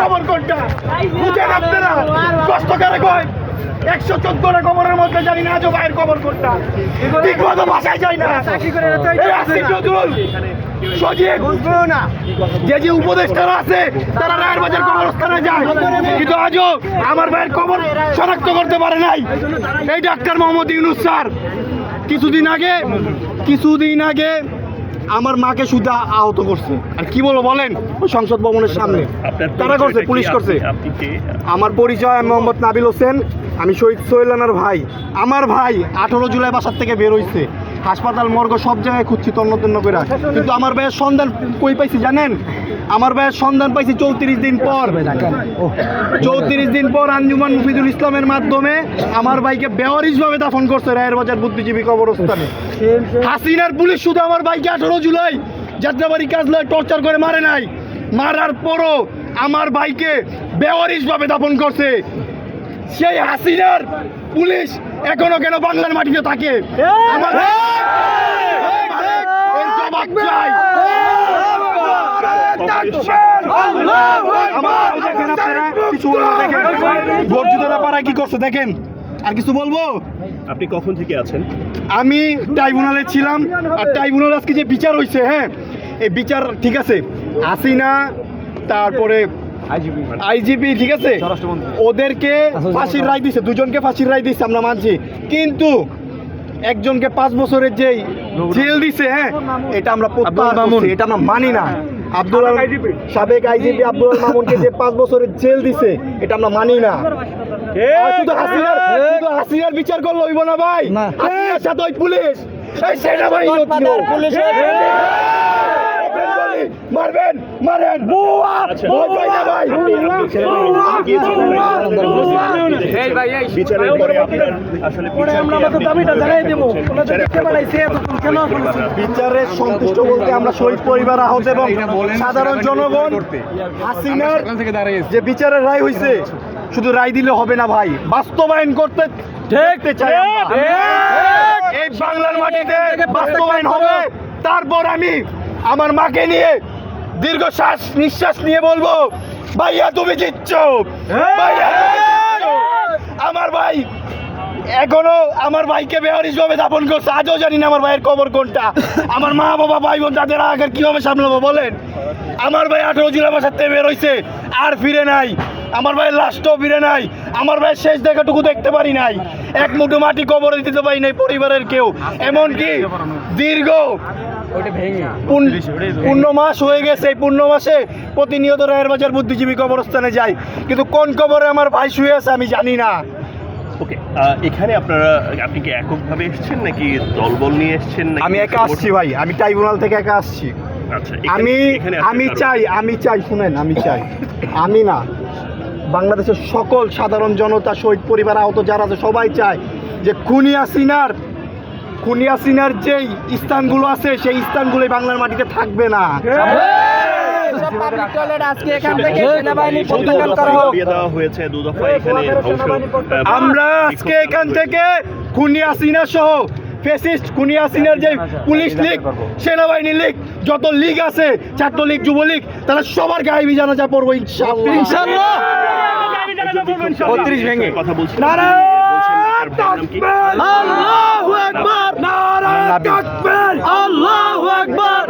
খবর কোনটা বুঝেন আপনারা? কষ্ট করে কয় 114টা খবরের মধ্যে জানি না আজও ভাইয়ের খবর কোনটা, ঠিক মতো বাসায় যায় না। এই আসিফ নজরুল সজীব যে উপদেষ্টারা আছে তারা রায়ের বাজার কবরস্থানে যায়, কিন্তু আজও আমার ভাইয়ের খবর শনাক্ত করতে পারে নাই। এই ডাক্তার মোহাম্মদ ইউনূস স্যার কিছুদিন আগে আমার মাকে শুধু আহত করছে। আর কি বলবো বলেন, ওই সংসদ ভবনের সামনে তারা করছে, পুলিশ করছে। আমার পরিচয়, আমি মোহাম্মদ নাবিল হোসেন, আমি শহীদ সোহেল রানার ভাই। আমার ভাই 18 জুলাই বাসার থেকে বের হইছে, হাসপাতাল মর্গ সব জায়গায় খুঁজছি তন্ন তন্ন করে, কিন্তু আমার ভাইয়ের সন্ধান কই পাইছি জানেন? আমার ভাইয়ের সন্ধান পাইছি 34 দিন পর আঞ্জুমান মুফিদুল ইসলামের মাধ্যমে আমার ভাইকে বেওয়ারিশভাবে দাফন করছে রায়ের বাজার বুদ্ধিজীবী কবরস্থানে। হাসিনার পুলিশ শুধু আমার ভাইকে 18 জুলাই যাত্রাবাড়ি কাজলায় টর্চার করে মারে নাই, মারার পরও আমার ভাইকে বেওয়ারিশভাবে দাফন করছে। সেই হাসিনার পুলিশ এখনো কেন বাংলার মাটিতে থাকে? আমার জবাব চাই। কি করছে দেখেন, আর কিছু বলবো? আপনি কখন থেকে আছেন? আমি ট্রাইব্যুনালে ছিলাম, আর ট্রাইব্যুনাল আজকে যে বিচার হয়েছে, হ্যাঁ এই বিচার ঠিক আছে, হাসিনা তারপরে আইজিপি ঠিক আছে, ওদেরকে ফাঁসির রায় দিছে, দুজনকে ফাঁসির রায় দিচ্ছে, আমরা মানছি, কিন্তু একজনকে 5 বছরের যেই জেল দিছে, হ্যাঁ এটা আমরা এটা আমরা মানি না। সাবেক আইজিপি আব্দুল মামুনকে যে 5 বছরের জেল দিছে এটা আমরা মানি না। শুধু হাসিনার বিচার করলে হইব না ভাই, হাসিনার সাথে ওই পুলিশ এই সেনাবাহিনী মারবেন মারেন বিচারের পরে বিচারের সন্তুষ্ট বলতে আমরা শহীদ পরিবার, আহত এবং সাধারণ জনগণ হাসিনার যে বিচারের রায় হয়েছে শুধু রায় দিলে হবে না ভাই, বাস্তবায়ন করতে দেখতে চাই। এই বাংলার মাটিতে বাস্তবায়ন হবে, তারপর আমি আমার মাকে নিয়ে দীর্ঘ নিঃশ্বাস নিয়ে বলবো, ভাইয়া তুমি জিতছ, আমার ভাই এখনো আমার ভাইকে বেওয়ারিশভাবে দাফন করছে, আজও জানি না আমার ভাইয়ের কবর কোনটা। আমার মা বাবা ভাই বোন তাদের আগে কিভাবে সামলাবো বলেন? আমার ভাই 18 জুলাই বাসার থেকে বের হয়েছে, আর ফিরে নাই। আমার ভাইয়ের লাশটাও ফিরে নাই, আমার ভাইয়ের শেষ দেখাটুকু দেখতে পারি নাই, এক মুঠো মাটি কবরে দিতে পারি নাই পরিবারের কেউ। এমনকি দীর্ঘ 15 মাস হয়ে গেছে, এই 15 মাসে প্রতিনিয়ত রায়ের বাজার বুদ্ধিজীবী কবরস্থানে যাই, কিন্তু কোন কবরে আমার ভাই শুয়ে আছে আমি জানি না। ওকে, এখানে আপনি কি এককভাবে এসেছেন নাকি দলবল নিয়ে এসেছেন? আমি একা আসছি ভাই, আমি ট্রাইব্যুনাল থেকে একা আসছি। আচ্ছা, আমি চাই শুনেন, আমি না, বাংলাদেশের সকল সাধারণ জনতা, শহীদ পরিবার, আহত যারা আছে সবাই চায় যে খুনি হাসিনার যেই স্থানগুলো আছে সেই স্থানগুলোই বাংলার মাটিতে থাকবে না। আমরা আজকে এখান থেকে খুনি হাসিনা সহ ফ্যাসিস্ট খুনি হাসিনার যে পুলিশ লীগ, সেনাবাহিনী লীগ, যত লীগ আছে, ছাত্রলীগ, যুবলীগ, তারা সবার গায়ে জানাজা পড়বো ইনশাআল্লাহ। 32 ভেঙে কথা বলছি। আল্লাহু আকবার, নারায়ে তাকবীর, আল্লাহু আকবার।